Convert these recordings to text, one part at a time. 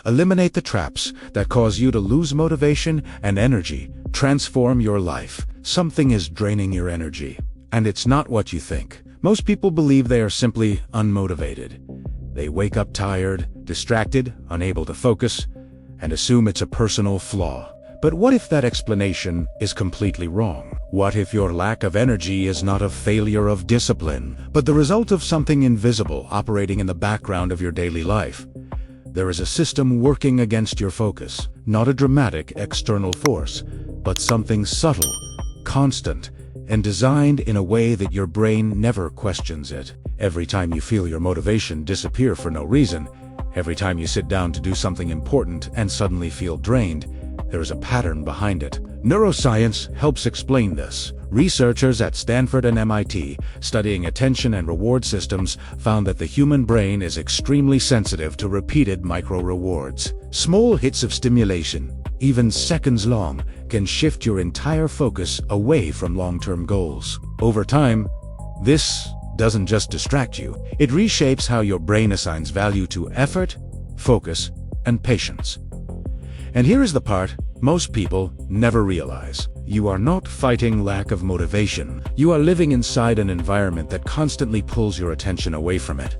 Eliminate the traps that cause you to lose motivation and energy. Transform your life. Something is draining your energy, and it's not what you think. Most people believe they are simply unmotivated. They wake up tired, distracted, unable to focus, and assume it's a personal flaw. But what if that explanation is completely wrong? What if your lack of energy is not a failure of discipline, but the result of something invisible operating in the background of your daily life? There is a system working against your focus, not a dramatic external force, but something subtle, constant, and designed in a way that your brain never questions it. Every time you feel your motivation disappear for no reason, every time you sit down to do something important and suddenly feel drained, there is a pattern behind it. Neuroscience helps explain this. Researchers at Stanford and MIT, studying attention and reward systems, found that the human brain is extremely sensitive to repeated micro-rewards. Small hits of stimulation, even seconds long, can shift your entire focus away from long-term goals. Over time, this doesn't just distract you, it reshapes how your brain assigns value to effort, focus, and patience. And here is the part most people never realize. You are not fighting lack of motivation. You are living inside an environment that constantly pulls your attention away from it.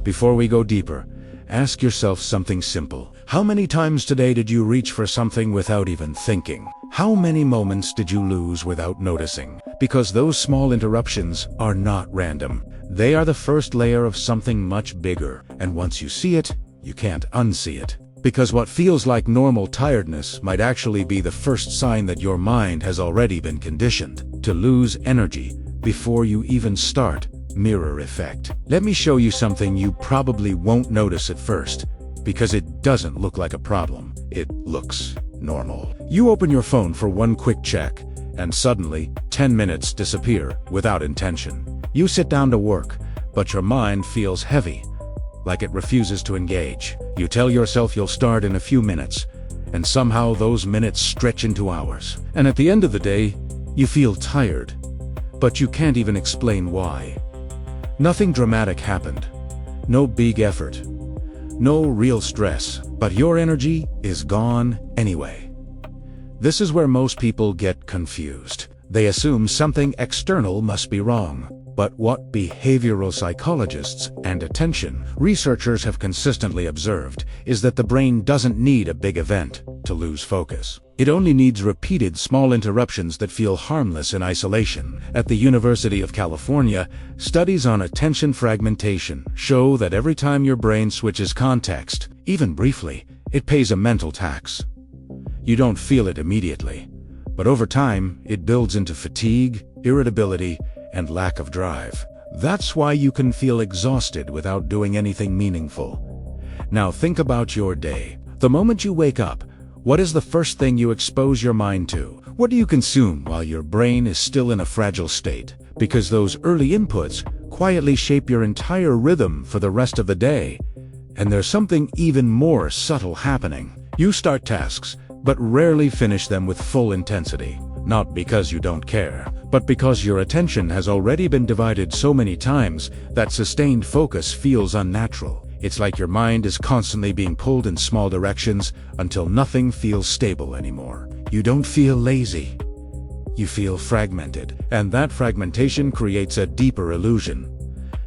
Before we go deeper, ask yourself something simple. How many times today did you reach for something without even thinking? How many moments did you lose without noticing? Because those small interruptions are not random. They are the first layer of something much bigger. And once you see it, you can't unsee it. Because what feels like normal tiredness might actually be the first sign that your mind has already been conditioned to lose energy before you even start. Mirror effect. Let me show you something you probably won't notice at first, because it doesn't look like a problem. It looks normal. You open your phone for one quick check, and suddenly 10 minutes disappear without intention. You sit down to work, but your mind feels heavy, like it refuses to engage. You tell yourself you'll start in a few minutes, and somehow those minutes stretch into hours. And at the end of the day, you feel tired, but you can't even explain why. Nothing dramatic happened. No big effort. No real stress, but your energy is gone anyway. This is where most people get confused. They assume something external must be wrong. But what behavioral psychologists and attention researchers have consistently observed is that the brain doesn't need a big event to lose focus. It only needs repeated small interruptions that feel harmless in isolation. At the University of California, studies on attention fragmentation show that every time your brain switches context, even briefly, it pays a mental tax. You don't feel it immediately, but over time, it builds into fatigue, irritability, and lack of drive. That's why you can feel exhausted without doing anything meaningful. Now think about your day. The moment you wake up, what is the first thing you expose your mind to? What do you consume while your brain is still in a fragile state? Because those early inputs quietly shape your entire rhythm for the rest of the day. And there's something even more subtle happening. You start tasks, but rarely finish them with full intensity. Not because you don't care, but because your attention has already been divided so many times that sustained focus feels unnatural. It's like your mind is constantly being pulled in small directions until nothing feels stable anymore. You don't feel lazy. You feel fragmented, and that fragmentation creates a deeper illusion.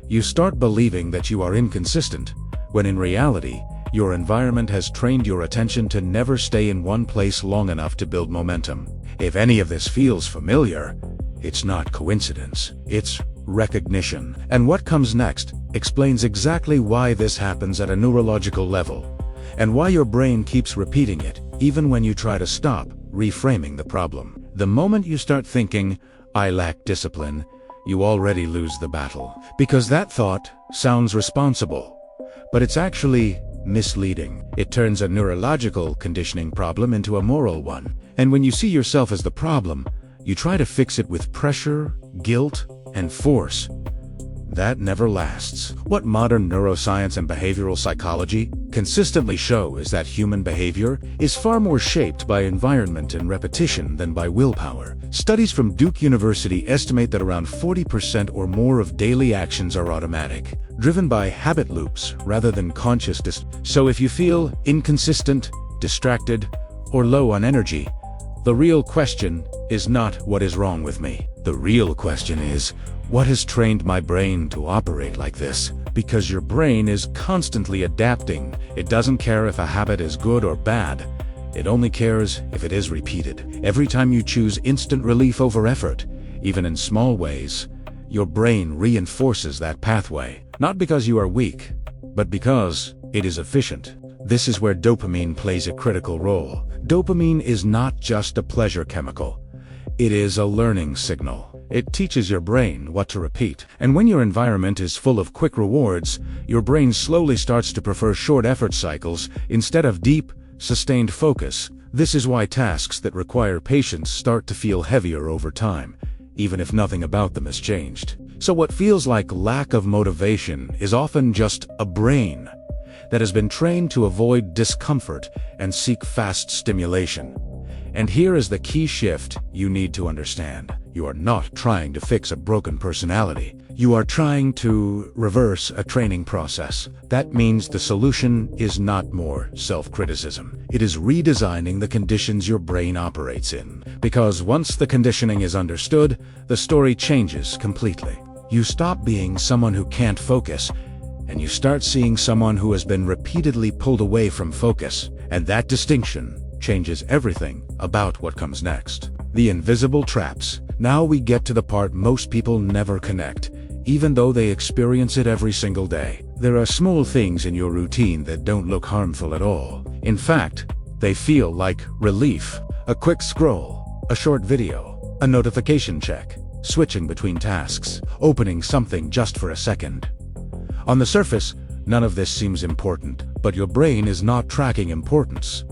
You start believing that you are inconsistent, when in reality, your environment has trained your attention to never stay in one place long enough to build momentum. If any of this feels familiar, it's not coincidence, it's recognition. And what comes next explains exactly why this happens at a neurological level, and why your brain keeps repeating it, even when you try to stop reframing the problem. The moment you start thinking, "I lack discipline," you already lose the battle. Because that thought sounds responsible, but it's actually misleading. It turns a neurological conditioning problem into a moral one. And when you see yourself as the problem, you try to fix it with pressure, guilt, and force. that never lasts. What modern neuroscience and behavioral psychology consistently show is that human behavior is far more shaped by environment and repetition than by willpower. Studies from Duke University estimate that around 40% or more of daily actions are automatic, driven by habit loops rather than conscious So if you feel inconsistent, distracted, or low on energy, the real question is not what is wrong with me. The real question is, what has trained my brain to operate like this? Because your brain is constantly adapting. It doesn't care if a habit is good or bad. It only cares if it is repeated. Every time you choose instant relief over effort, even in small ways, your brain reinforces that pathway. Not because you are weak, but because it is efficient. This is where dopamine plays a critical role. Dopamine is not just a pleasure chemical. It is a learning signal. It teaches your brain what to repeat. And when your environment is full of quick rewards, your brain slowly starts to prefer short effort cycles instead of deep, sustained focus. This is why tasks that require patience start to feel heavier over time, even if nothing about them has changed. So what feels like lack of motivation is often just a brain that has been trained to avoid discomfort and seek fast stimulation. And here is the key shift you need to understand. You are not trying to fix a broken personality. You are trying to reverse a training process. That means the solution is not more self-criticism. It is redesigning the conditions your brain operates in. Because once the conditioning is understood, the story changes completely. You stop being someone who can't focus, and you start seeing someone who has been repeatedly pulled away from focus. And that distinction changes everything about what comes next. The invisible traps. Now we get to the part most people never connect, even though they experience it every single day. There are small things in your routine that don't look harmful at all. In fact, they feel like relief. A quick scroll, a short video, a notification check, switching between tasks, opening something just for a second. On the surface, none of this seems important, but your brain is not tracking importance.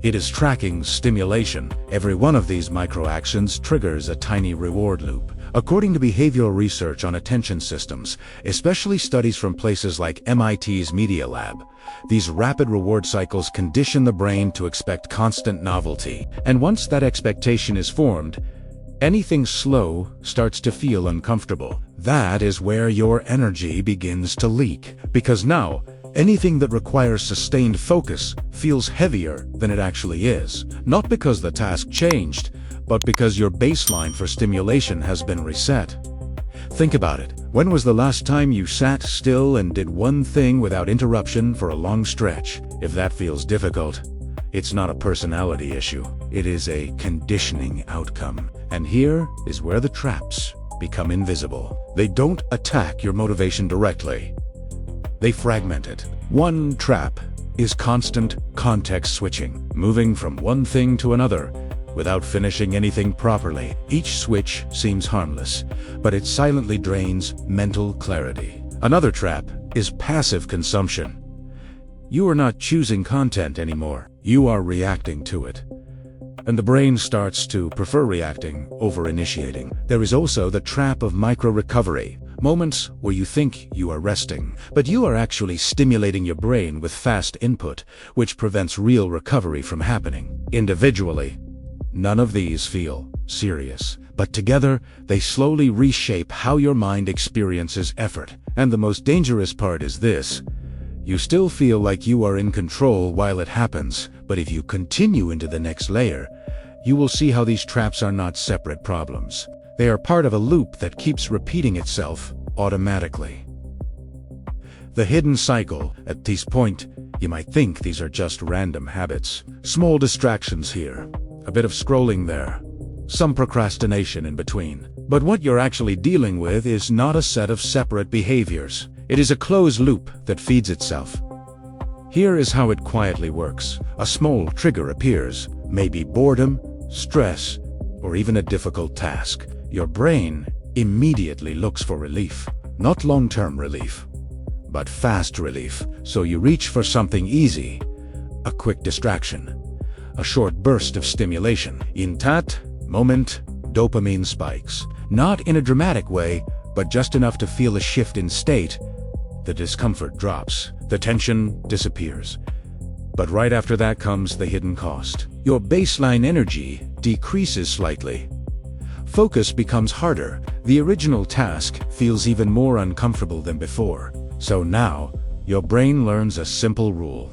It is tracking stimulation. Every one of these microactions triggers a tiny reward loop. According to behavioral research on attention systems, especially studies from places like MIT's Media Lab, these rapid reward cycles condition the brain to expect constant novelty. And once that expectation is formed, anything slow starts to feel uncomfortable. That is where your energy begins to leak. Because now, anything that requires sustained focus feels heavier than it actually is. Not because the task changed, but because your baseline for stimulation has been reset. Think about it. When was the last time you sat still and did one thing without interruption for a long stretch? If that feels difficult, it's not a personality issue. It is a conditioning outcome. And here is where the traps become invisible. They don't attack your motivation directly. They fragment it. One trap is constant context switching, moving from one thing to another without finishing anything properly. Each switch seems harmless, but it silently drains mental clarity. Another trap is passive consumption. You are not choosing content anymore. You are reacting to it. And the brain starts to prefer reacting over initiating. There is also the trap of micro-recovery. Moments where you think you are resting, but you are actually stimulating your brain with fast input, which prevents real recovery from happening. Individually, none of these feel serious, but together they slowly reshape how your mind experiences effort. And the most dangerous part is this: you still feel like you are in control while it happens, but if you continue into the next layer, you will see how these traps are not separate problems. They are part of a loop that keeps repeating itself automatically. The hidden cycle. At this point, you might think these are just random habits. Small distractions here, a bit of scrolling there, some procrastination in between. But what you're actually dealing with is not a set of separate behaviors. It is a closed loop that feeds itself. Here is how it quietly works. A small trigger appears, maybe boredom, stress, or even a difficult task. Your brain immediately looks for relief. Not long-term relief, but fast relief. So you reach for something easy, a quick distraction, a short burst of stimulation. In that moment, dopamine spikes. Not in a dramatic way, but just enough to feel a shift in state. The discomfort drops, the tension disappears. But right after that comes the hidden cost. Your baseline energy decreases slightly. Focus becomes harder. The original task feels even more uncomfortable than before. So now, your brain learns a simple rule.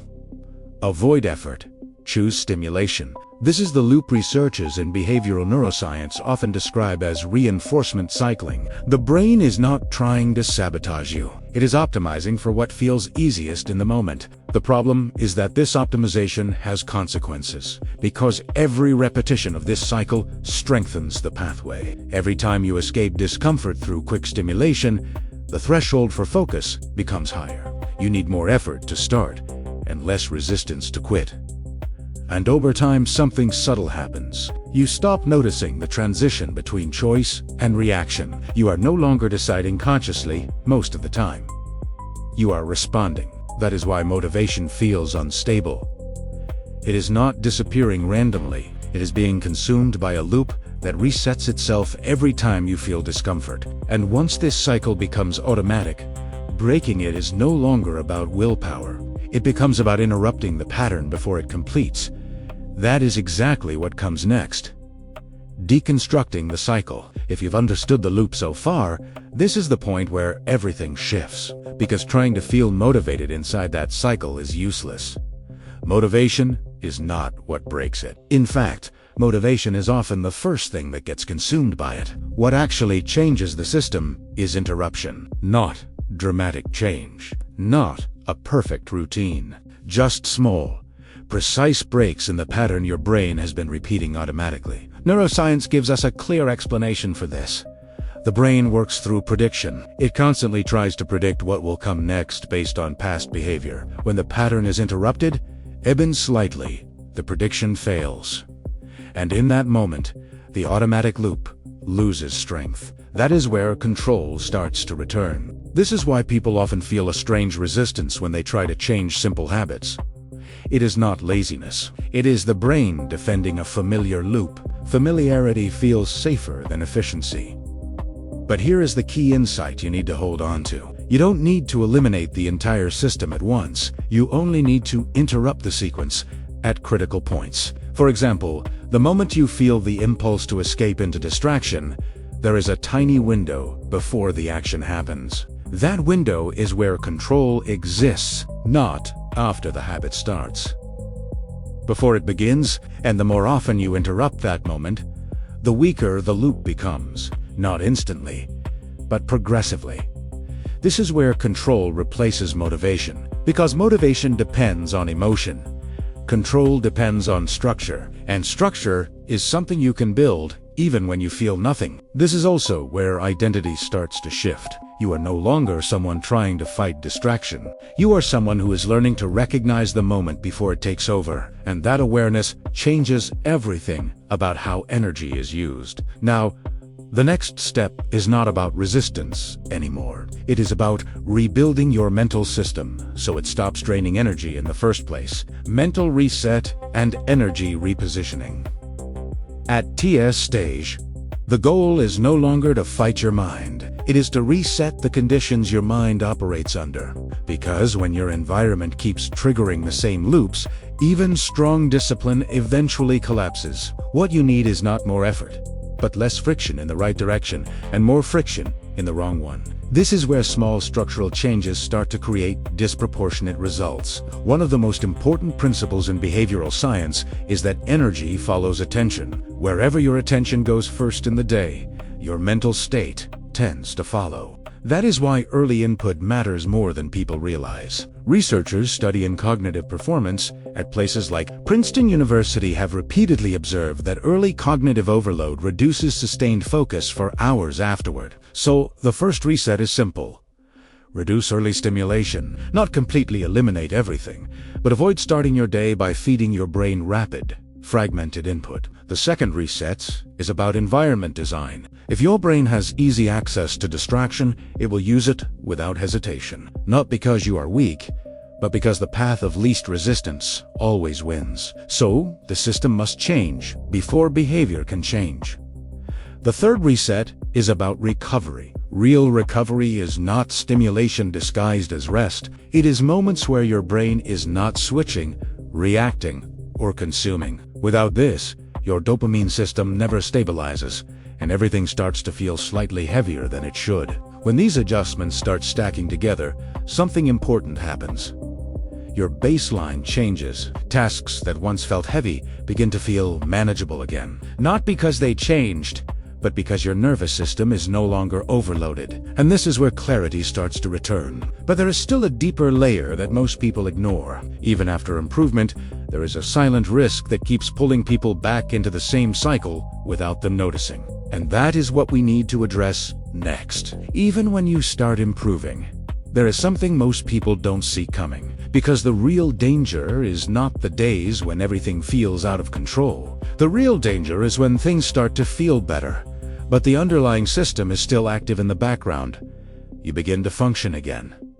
Avoid effort. Choose stimulation. This is the loop researchers in behavioral neuroscience often describe as reinforcement cycling. The brain is not trying to sabotage you. It is optimizing for what feels easiest in the moment. The problem is that this optimization has consequences, because every repetition of this cycle strengthens the pathway. Every time you escape discomfort through quick stimulation, the threshold for focus becomes higher. You need more effort to start and less resistance to quit. And over time, something subtle happens. You stop noticing the transition between choice and reaction. You are no longer deciding consciously most of the time. You are responding. That is why motivation feels unstable. It is not disappearing randomly. It is being consumed by a loop that resets itself every time you feel discomfort. And once this cycle becomes automatic, breaking it is no longer about willpower. It becomes about interrupting the pattern before it completes. That is exactly what comes next. Deconstructing the cycle. If you've understood the loop so far, this is the point where everything shifts, because trying to feel motivated inside that cycle is useless. Motivation is not what breaks it. In fact, motivation is often the first thing that gets consumed by it. What actually changes the system is interruption, not dramatic change, not a perfect routine, just small, precise breaks in the pattern your brain has been repeating automatically. Neuroscience gives us a clear explanation for this. The brain works through prediction. It constantly tries to predict what will come next based on past behavior. When the pattern is interrupted, even slightly, the prediction fails. And in that moment, the automatic loop loses strength. That is where control starts to return. This is why people often feel a strange resistance when they try to change simple habits. It is not laziness. It is the brain defending a familiar loop. Familiarity feels safer than efficiency. But here is the key insight you need to hold on to. You don't need to eliminate the entire system at once. You only need to interrupt the sequence at critical points. For example, the moment you feel the impulse to escape into distraction, there is a tiny window before the action happens. That window is where control exists, not after the habit starts. Before it begins, and the more often you interrupt that moment, the weaker the loop becomes, not instantly, but progressively. This is where control replaces motivation, because motivation depends on emotion. Control depends on structure, and structure is something you can build even when you feel nothing. This is also where identity starts to shift. You are no longer someone trying to fight distraction. You are someone who is learning to recognize the moment before it takes over, and that awareness changes everything about how energy is used. Now, the next step is not about resistance anymore. It is about rebuilding your mental system so it stops draining energy in the first place. Mental reset and energy repositioning. At TS stage, the goal is no longer to fight your mind. It is to reset the conditions your mind operates under. Because when your environment keeps triggering the same loops, even strong discipline eventually collapses. What you need is not more effort, but less friction in the right direction and more friction in the wrong one. This is where small structural changes start to create disproportionate results. One of the most important principles in behavioral science is that energy follows attention. Wherever your attention goes first in the day, your mental state tends to follow. That is why early input matters more than people realize. Researchers studying cognitive performance at places like Princeton University have repeatedly observed that early cognitive overload reduces sustained focus for hours afterward. So, the first reset is simple. Reduce early stimulation. Not completely eliminate everything, but avoid starting your day by feeding your brain rapid, fragmented input. The second reset is about environment design. If your brain has easy access to distraction, it will use it without hesitation. Not because you are weak, but because the path of least resistance always wins. So, the system must change before behavior can change. The third reset is about recovery. Real recovery is not stimulation disguised as rest. It is moments where your brain is not switching, reacting, or consuming. Without this, your dopamine system never stabilizes, and everything starts to feel slightly heavier than it should. When these adjustments start stacking together, something important happens. Your baseline changes. Tasks that once felt heavy begin to feel manageable again. Not because they changed, but because your nervous system is no longer overloaded. And this is where clarity starts to return. But there is still a deeper layer that most people ignore. Even after improvement, there is a silent risk that keeps pulling people back into the same cycle without them noticing. And that is what we need to address next. Even when you start improving, there is something most people don't see coming. Because the real danger is not the days when everything feels out of control. The real danger is when things start to feel better, but the underlying system is still active in the background. You begin to function again.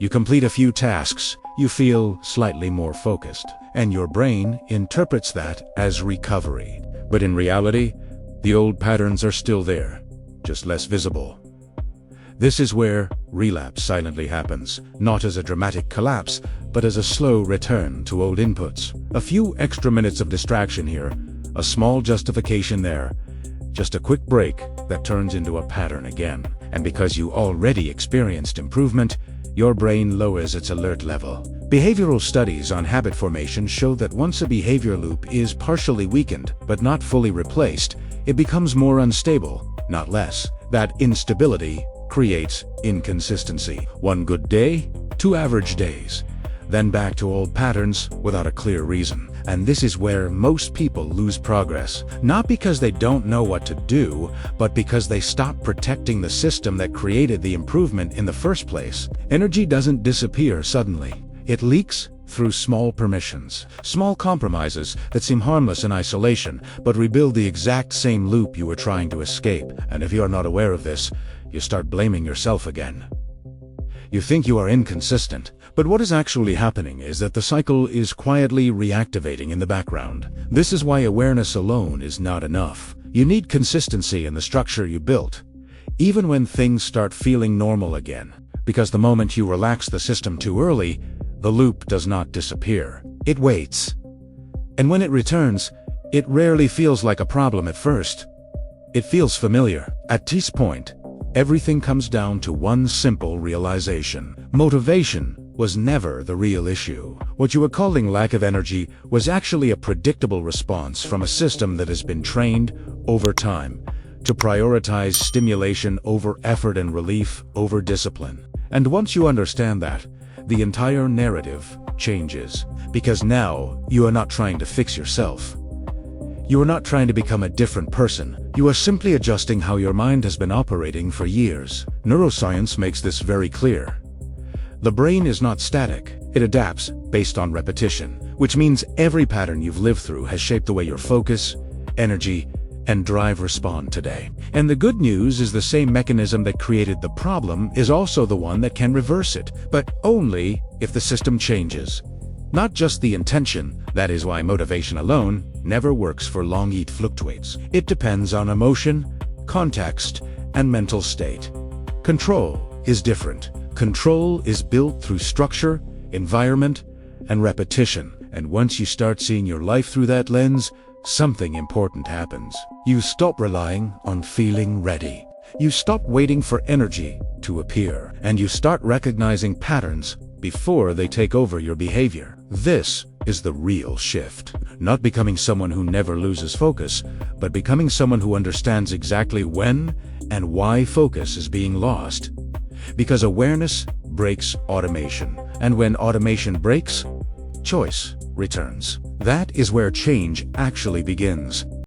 You complete a few tasks, you feel slightly more focused, and your brain interprets that as recovery. But in reality, the old patterns are still there, just less visible. This is where relapse silently happens, not as a dramatic collapse, but as a slow return to old inputs. A few extra minutes of distraction here, a small justification there, just a quick break that turns into a pattern again. And because you already experienced improvement, your brain lowers its alert level. Behavioral studies on habit formation show that once a behavior loop is partially weakened, but not fully replaced, it becomes more unstable, not less. That instability creates inconsistency. One good day, two average days, then back to old patterns without a clear reason. And this is where most people lose progress, not because they don't know what to do, but because they stop protecting the system that created the improvement in the first place. Energy doesn't disappear suddenly. It leaks through small permissions, small compromises that seem harmless in isolation, but rebuild the exact same loop you were trying to escape. And if you are not aware of this, you start blaming yourself again. You think you are inconsistent, but what is actually happening is that the cycle is quietly reactivating in the background. This is why awareness alone is not enough. You need consistency in the structure you built, even when things start feeling normal again. Because the moment you relax the system too early, the loop does not disappear. It waits. And when it returns, it rarely feels like a problem at first. It feels familiar. At this point, everything comes down to one simple realization. Motivation was never the real issue. What you were calling lack of energy was actually a predictable response from a system that has been trained over time to prioritize stimulation over effort and relief over discipline. And once you understand that, the entire narrative changes. Because now, you are not trying to fix yourself. You are not trying to become a different person. You are simply adjusting how your mind has been operating for years. Neuroscience makes this very clear. The brain is not static. It adapts based on repetition, which means every pattern you've lived through has shaped the way your focus, energy, and drive respond today. And the good news is the same mechanism that created the problem is also the one that can reverse it, but only if the system changes. Not just the intention. That is why motivation alone never works for long. It fluctuates. It depends on emotion, context, and mental state. Control is different. Control is built through structure, environment, and repetition. And once you start seeing your life through that lens, something important happens. You stop relying on feeling ready. You stop waiting for energy to appear, and you start recognizing patterns before they take over your behavior. This is the real shift. Not becoming someone who never loses focus, but becoming someone who understands exactly when and why focus is being lost. Because awareness breaks automation, and when automation breaks, choice returns. That is where change actually begins.